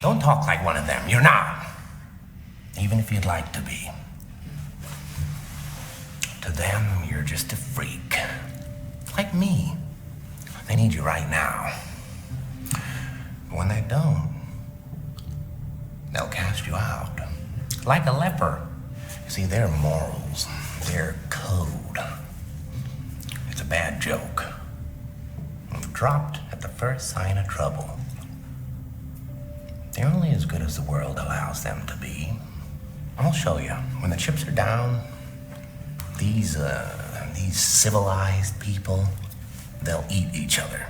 Don't talk like one of them. You're not. Even if you'd like to be. To them, you're just a freak. Like me. They need you right now. But when they don't, they'll cast you out. Like a leper. You see, their morals, their code. It's a bad joke. Dropped at the first sign of trouble. They're only as good as the world allows them to be. I'll show you. When the chips are down, these civilized people, they'll eat each other.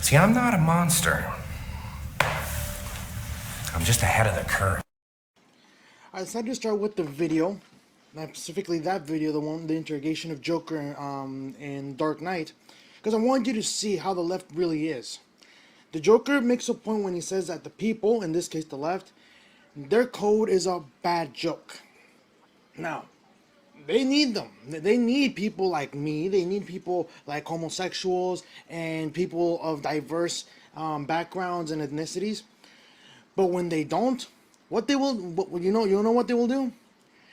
See, I'm not a monster. I'm just ahead of the curve. I decided to start with the video, not specifically that video, the interrogation of Joker in Dark Knight, because I wanted you to see how the left really is. The Joker makes a point when he says that the people, in this case the left, their code is a bad joke. Now, they need them. They need people like me. They need people like homosexuals and people of diverse backgrounds and ethnicities. But when they don't, you know what they will do?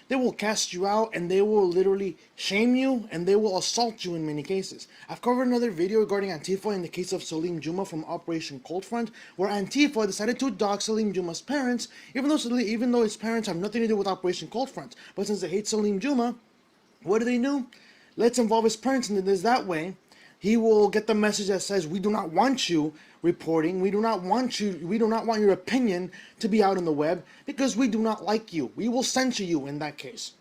They will cast you out and they will literally shame you and they will assault you in many cases. I've covered another video regarding Antifa in the case of Salim Juma from Operation Cold Front, where Antifa decided to dog Salim Juma's parents, even though his parents have nothing to do with Operation Cold Front. But since they hate Salim Juma, what do? Let's involve his parents in this. That way, he will get the message that says, we do not want you reporting, we do not want your opinion to be out on the web, because we do not like you. We will censor you in that case.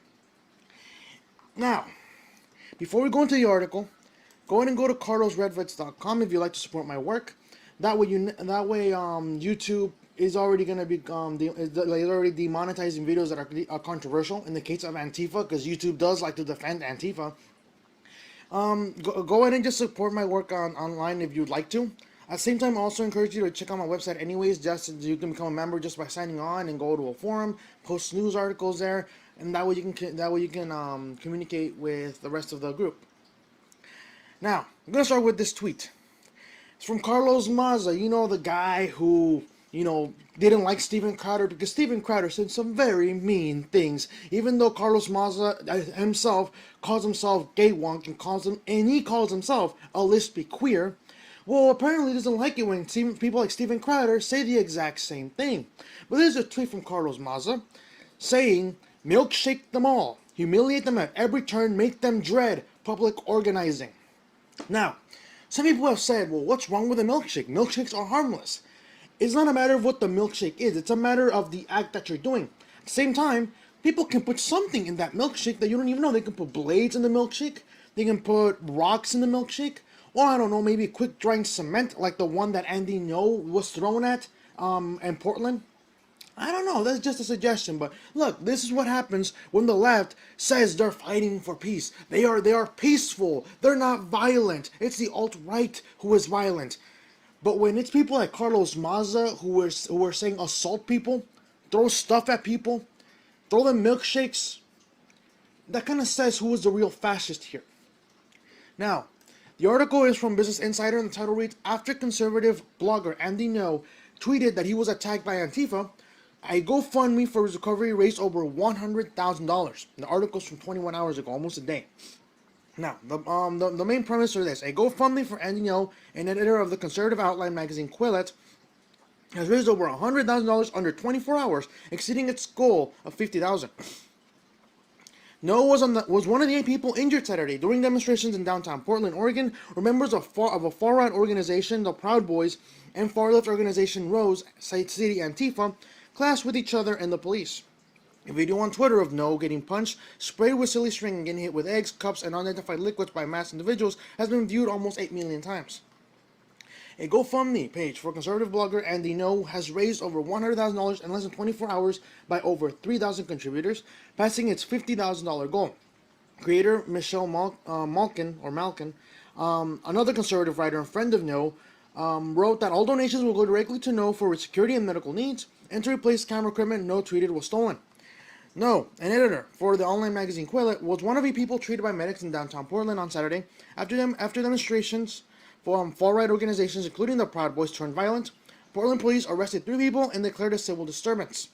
Now, before we go into the article, go ahead and go to carlosredvets.com if you'd like to support my work. That way, YouTube is already going to be is already demonetizing videos that are controversial in the case of Antifa, because YouTube does like to defend Antifa. Go ahead and just support my work online if you'd like to. At the same time, I also encourage you to check out my website anyways, just so you can become a member just by signing on and go to a forum, post news articles there, and that way you can communicate with the rest of the group. Now, I'm going to start with this tweet. It's from Carlos Maza, the guy who, didn't like Steven Crowder because Steven Crowder said some very mean things. Even though Carlos Maza himself calls himself gay wonk and he calls himself a lesbian queer, well, apparently doesn't like it when people like Steven Crowder say the exact same thing. But there's a tweet from Carlos Maza saying, "Milkshake them all, humiliate them at every turn, make them dread public organizing." Now, some people have said, well, what's wrong with a milkshake? Milkshakes are harmless. It's not a matter of what the milkshake is. It's a matter of the act that you're doing. At the same time, people can put something in that milkshake that you don't even know. They can put blades in the milkshake. They can put rocks in the milkshake. Or, I don't know, maybe quick drying cement like the one that Andy Ngo was thrown at in Portland. I don't know, that's just a suggestion, but look, this is what happens when the left says they're fighting for peace. They are peaceful. They're not violent. It's the alt-right who is violent. But when it's people like Carlos Maza who are saying assault people, throw stuff at people, throw them milkshakes, that kind of says who is the real fascist here. Now, the article is from Business Insider and the title reads, "After conservative blogger Andy Ngo tweeted that he was attacked by Antifa, a GoFundMe for his recovery raised over $100,000. The article's from 21 hours ago, almost a day. Now, the main premise is this. A GoFundMe for Andy Ngo, an editor of the conservative outline magazine Quillette, has raised over $100,000 under 24 hours, exceeding its goal of $50,000. Ngo was one of the 8 people injured Saturday during demonstrations in downtown Portland, Oregon, where members of a far-right organization, the Proud Boys, and far-left organization Rose City Antifa, clashed with each other and the police. A video on Twitter of Ngo getting punched, sprayed with silly string, and getting hit with eggs, cups, and unidentified liquids by masked individuals has been viewed almost 8 million times. A GoFundMe page for conservative blogger Andy Ngo has raised over $100,000 in less than 24 hours by over 3,000 contributors, passing its $50,000 goal. Creator Michelle Malkin, another conservative writer and friend of Ngo, wrote that all donations will go directly to Ngo for its security and medical needs, and to replace camera equipment Ngo tweeted was stolen. Ngo, an editor for the online magazine Quillette, was one of the people treated by medics in downtown Portland on Saturday after demonstrations from far-right organizations, including the Proud Boys, turned violent. Portland police arrested 3 people and declared a civil disturbance.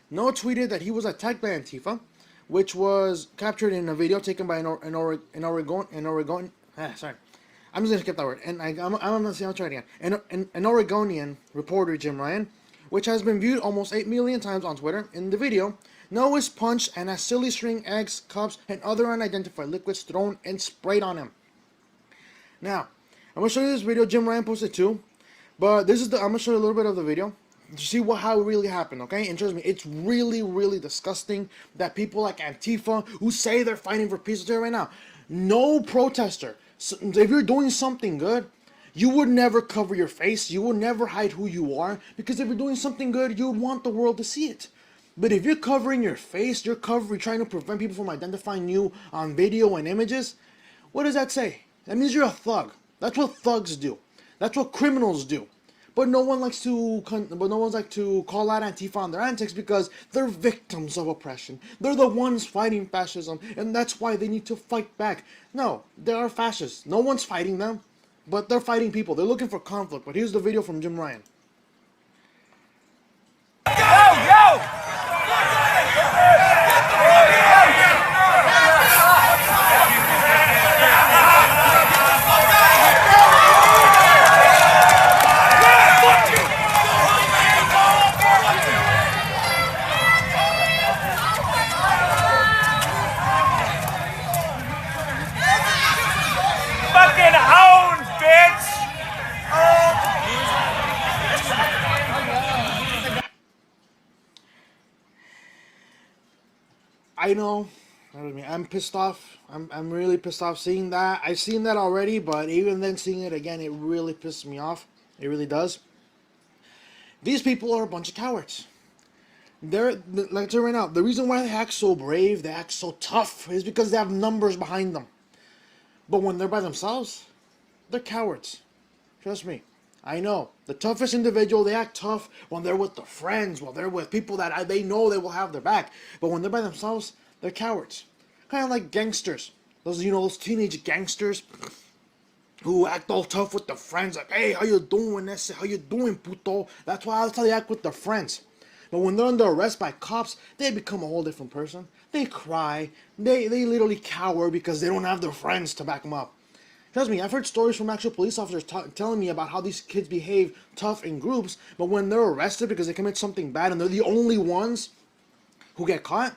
Noah tweeted that he was attacked by Antifa, which was captured in a video taken by an Oregonian. Sorry, I'm just gonna skip that word. And I'll try it again. An Oregonian reporter, Jim Ryan, which has been viewed almost 8 million times on Twitter. In the video, Noah is punched and has silly string, eggs, cups, and other unidentified liquids thrown and sprayed on him. Now, I'm gonna show you this video. Jim Ryan posted too, but I'm gonna show you a little bit of the video to see how it really happened, okay? And trust me, it's really, really disgusting that people like Antifa, who say they're fighting for peace, right now, no protester, if you're doing something good, you would never cover your face, you would never hide who you are, because if you're doing something good, you would want the world to see it. But if you're covering your face, you're trying to prevent people from identifying you on video and images, what does that say? That means you're a thug. That's what thugs do. That's what criminals do. But no one likes to call out Antifa on their antics because they're victims of oppression. They're the ones fighting fascism, and that's why they need to fight back. No, they are fascists. No one's fighting them, but they're fighting people. They're looking for conflict. But here's the video from Jim Ryan. Yo! Fucking hound, bitch! I know. I'm pissed off. I'm really pissed off seeing that. I've seen that already, but even then seeing it again, it really pisses me off. It really does. These people are a bunch of cowards. They're, like I tell you right now, the reason why they act so brave, they act so tough, is because they have numbers behind them. But when they're by themselves, they're cowards. Trust me. I know. The toughest individual, they act tough when they're with their friends, when they're with people that they know they will have their back. But when they're by themselves, they're cowards. Kind of like gangsters. Those teenage gangsters who act all tough with their friends. Like, hey, how you doing, ese? How you doing, puto? That's how they act with their friends. But when they're under arrest by cops, they become a whole different person. They cry. They literally cower because they don't have their friends to back them up. Trust me, I've heard stories from actual police officers telling me about how these kids behave tough in groups, but when they're arrested because they commit something bad and they're the only ones who get caught,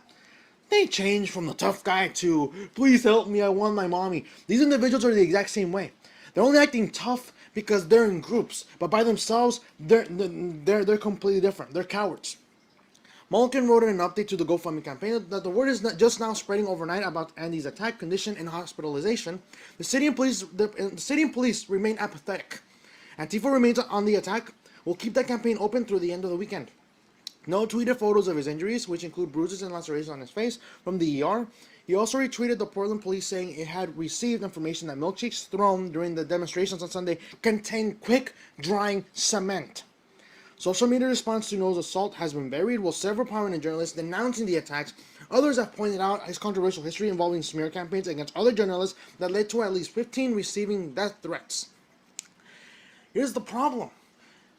they change from the tough guy to, please help me, I want my mommy. These individuals are the exact same way. They're only acting tough because they're in groups, but by themselves, they're completely different. They're cowards. Malkin wrote in an update to the GoFundMe campaign that the word is not just now spreading overnight about Andy's attack, condition, and hospitalization. The city and police remain apathetic. Antifa remains on the attack. We'll keep that campaign open through the end of the weekend. No tweeted photos of his injuries, which include bruises and lacerations on his face, from the ER. He also retweeted the Portland police saying it had received information that milkshakes thrown during the demonstrations on Sunday contained quick-drying cement. Social media response to Noah's assault has been varied, with several prominent journalists denouncing the attacks. Others have pointed out his controversial history involving smear campaigns against other journalists that led to at least 15 receiving death threats. Here's the problem.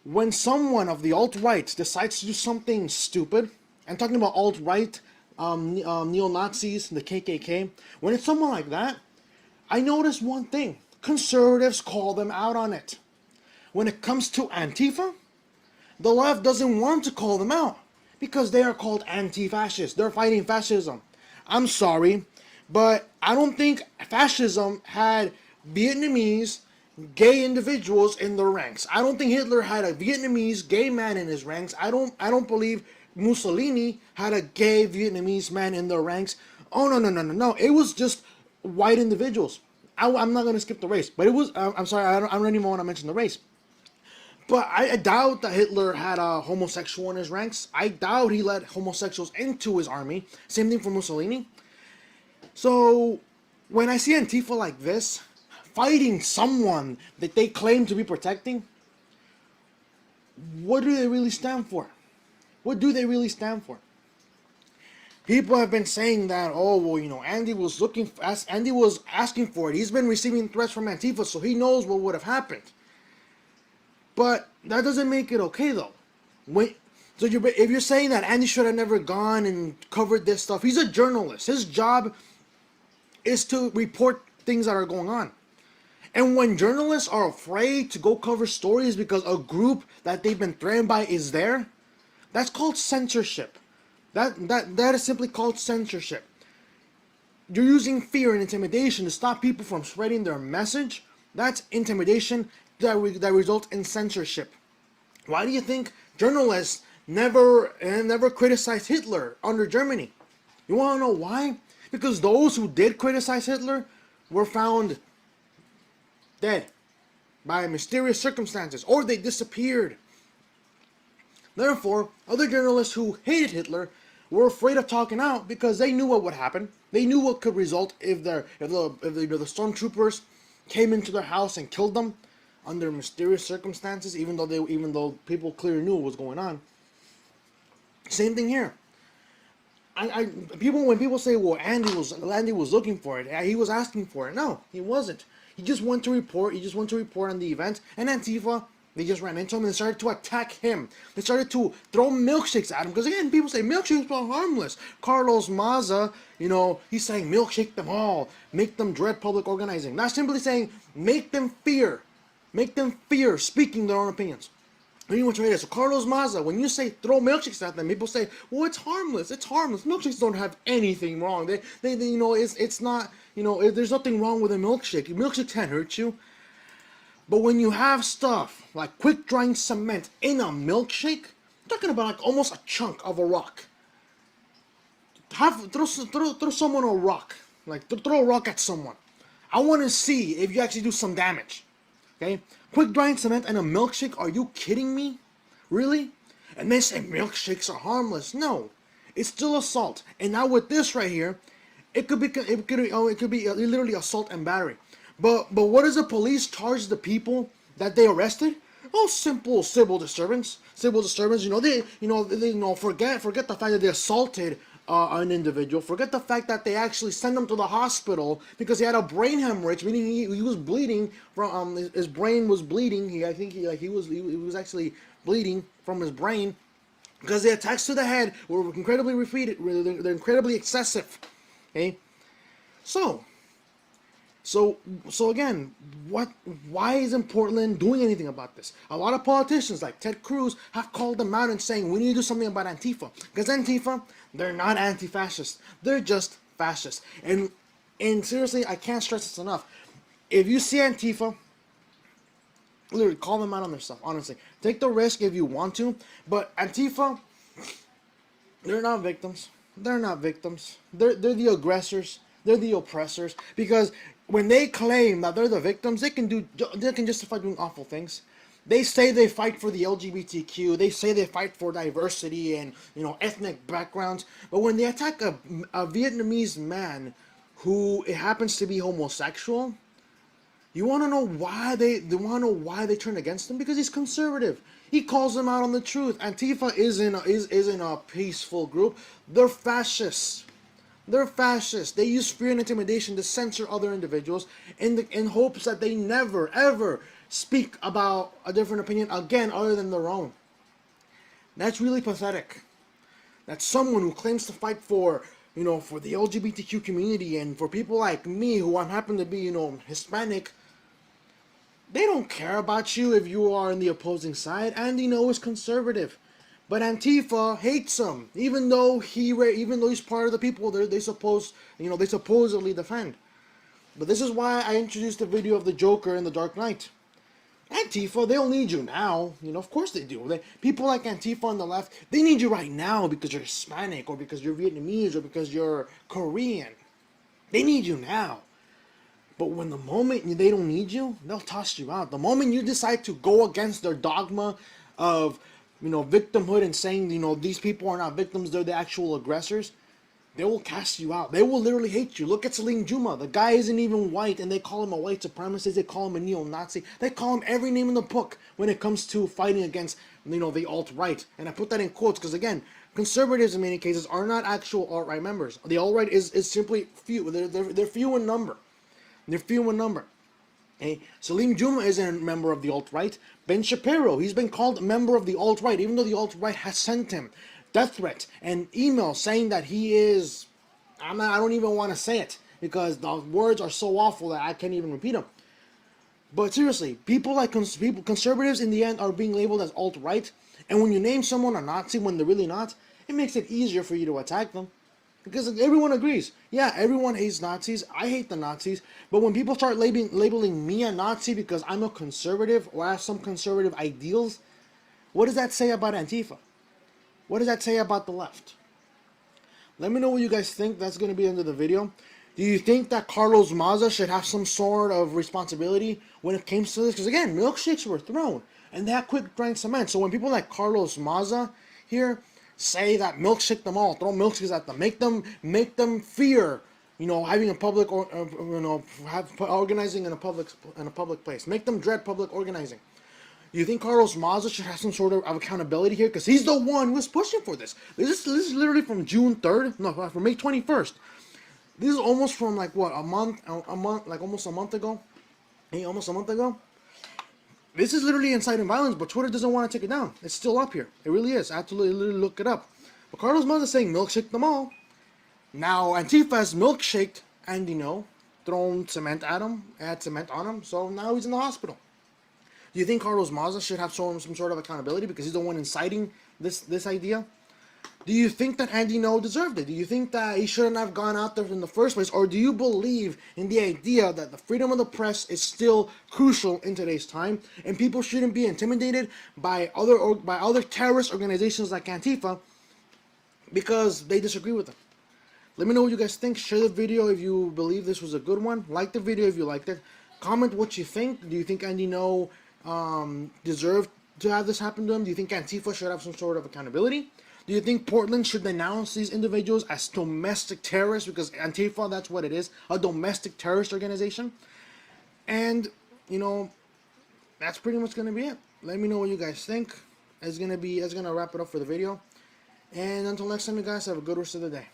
When someone of the alt-right decides to do something stupid, I'm talking about alt-right, neo-Nazis, the KKK, when it's someone like that, I notice one thing. Conservatives call them out on it. When it comes to Antifa, the left doesn't want to call them out because they are called anti-fascists. They're fighting fascism. I'm sorry, but I don't think fascism had Vietnamese gay individuals in their ranks. I don't think Hitler had a Vietnamese gay man in his ranks. I don't believe Mussolini had a gay Vietnamese man in their ranks. Oh, no. It was just white individuals. I'm not going to skip the race, but it was, I'm sorry, I don't even want to mention the race. But I doubt that Hitler had a homosexual in his ranks. I doubt he let homosexuals into his army. Same thing for Mussolini. So, when I see Antifa like this, fighting someone that they claim to be protecting, what do they really stand for? What do they really stand for? People have been saying that, oh, well, Andy was asking for it. He's been receiving threats from Antifa, so he knows what would have happened. But That doesn't make it okay though. If you're saying that Andy should have never gone and covered this stuff, he's a journalist. His job is to report things that are going on. And when journalists are afraid to go cover stories because a group that they've been threatened by is there, that's called censorship. That is simply called censorship. You're using fear and intimidation to stop people from spreading their message. That's intimidation that results in censorship. Why do you think journalists never criticized Hitler under Germany? You want to know why? Because those who did criticize Hitler were found dead by mysterious circumstances, or they disappeared. Therefore, other journalists who hated Hitler were afraid of talking out because they knew what would happen. They knew what could result if the stormtroopers came into their house and killed them under mysterious circumstances, even though people clearly knew what was going on. Same thing here. When people say, well, Andy was looking for it, he was asking for it. No, he wasn't. He just went to report. He just went to report on the event, and Antifa, they just ran into him and they started to attack him. They started to throw milkshakes at him because again, people say milkshakes are harmless. Carlos Maza, he's saying milkshake them all, make them dread public organizing. Not simply saying make them fear speaking their own opinions. So Carlos Maza, when you say throw milkshakes at them, people say, well, it's harmless. It's harmless. Milkshakes don't have anything wrong. It's not, there's nothing wrong with a milkshake. A milkshake can't hurt you. But when you have stuff like quick drying cement in a milkshake, I'm talking about like almost a chunk of a rock. Throw someone a rock. Throw a rock at someone. I want to see if you actually do some damage. Okay? Quick drying cement and a milkshake? Are you kidding me? Really? And they say milkshakes are harmless. No. It's still assault. And now with this right here, it could be literally assault and battery. But what does the police charge the people that they arrested? Oh, simple civil disturbance. Civil disturbance. They forget the fact that they assaulted an individual. Forget the fact that they actually sent him to the hospital because he had a brain hemorrhage, meaning he was bleeding from his brain was bleeding. He was actually bleeding from his brain because the attacks to the head were incredibly repeated. They're incredibly excessive. Okay, so again, why isn't Portland doing anything about this? A lot of politicians like Ted Cruz have called them out and saying we need to do something about Antifa. Because Antifa, they're not anti-fascist. They're just fascist. And seriously, I can't stress this enough. If you see Antifa, literally call them out on their stuff, honestly. Take the risk if you want to. But Antifa, they're not victims. They're not victims. They're the aggressors. They're the oppressors. Because when they claim that they're the victims, they can justify doing awful things. They say they fight for the LGBTQ. They say they fight for diversity and ethnic backgrounds. But when they attack a Vietnamese man who happens to be homosexual, you want to know why they turn against him? Because he's conservative. He calls them out on the truth. Antifa isn't a peaceful group. They're fascists. They're fascists. They use fear and intimidation to censor other individuals in hopes that they never, ever speak about a different opinion again other than their own. That's really pathetic. That someone who claims to fight for the LGBTQ community and for people like me who happen to be, Hispanic, they don't care about you if you are on the opposing side. And is conservative. But Antifa hates him, even though he's part of the people they supposedly defend. But this is why I introduced the video of the Joker in The Dark Knight. Antifa, they'll need you now. Of course they do. People like Antifa on the left, they need you right now because you're Hispanic or because you're Vietnamese or because you're Korean. They need you now. But when the moment they don't need you, they'll toss you out. The moment you decide to go against their dogma of victimhood and saying, these people are not victims, they're the actual aggressors, they will cast you out. They will literally hate you. Look at Salim Juma. The guy isn't even white, and they call him a white supremacist. They call him a neo-Nazi. They call him every name in the book when it comes to fighting against, the alt-right. And I put that in quotes because, again, conservatives in many cases are not actual alt-right members. The alt-right is simply few. They're few in number. They're few in number. Hey, Salim Juma isn't a member of the alt-right. Ben Shapiro, he's been called a member of the alt-right, even though the alt-right has sent him death threats and emails saying that he is, I don't even want to say it because the words are so awful that I can't even repeat them. But seriously, people like conservatives in the end are being labeled as alt-right, and when you name someone a Nazi when they're really not, it makes it easier for you to attack them. Because everyone agrees. Yeah, everyone hates Nazis. I hate the Nazis. But when people start labeling me a Nazi because I'm a conservative or I have some conservative ideals, what does that say about Antifa? What does that say about the left? Let me know what you guys think. That's going to be the end of the video. Do you think that Carlos Maza should have some sort of responsibility when it came to this? Because again, milkshakes were thrown and that quick grind cement. So when people like Carlos Maza here say that milkshake them all, throw milkshakes at them, make them fear, having a public or organizing in a public place, make them dread public organizing. Do you think Carlos Maza should have some sort of accountability here? Because he's the one who was pushing for this. This is literally from June 3rd, no, from May 21st. This is almost from like what, almost a month ago. Hey, almost a month ago. This is literally inciting violence, but Twitter doesn't want to take it down. It's still up here. It really is. I have to literally look it up. But Carlos Maza is saying milkshake them all. Now Antifa has milkshaked and thrown cement at him, add cement on him. So now he's in the hospital. Do you think Carlos Maza should have some sort of accountability because he's the one inciting this idea? Do you think that Andy No deserved it? Do you think that he shouldn't have gone out there in the first place? Or do you believe in the idea that the freedom of the press is still crucial in today's time and people shouldn't be intimidated by other terrorist organizations like Antifa because they disagree with them? Let me know what you guys think. Share the video if you believe this was a good one. Like the video if you liked it. Comment what you think. Do you think Andy No deserved to have this happen to him? Do you think Antifa should have some sort of accountability? Do you think Portland should denounce these individuals as domestic terrorists? Because Antifa, that's what it is, a domestic terrorist organization. And, that's pretty much going to be it. Let me know what you guys think. It's going to wrap it up for the video. And until next time, you guys, have a good rest of the day.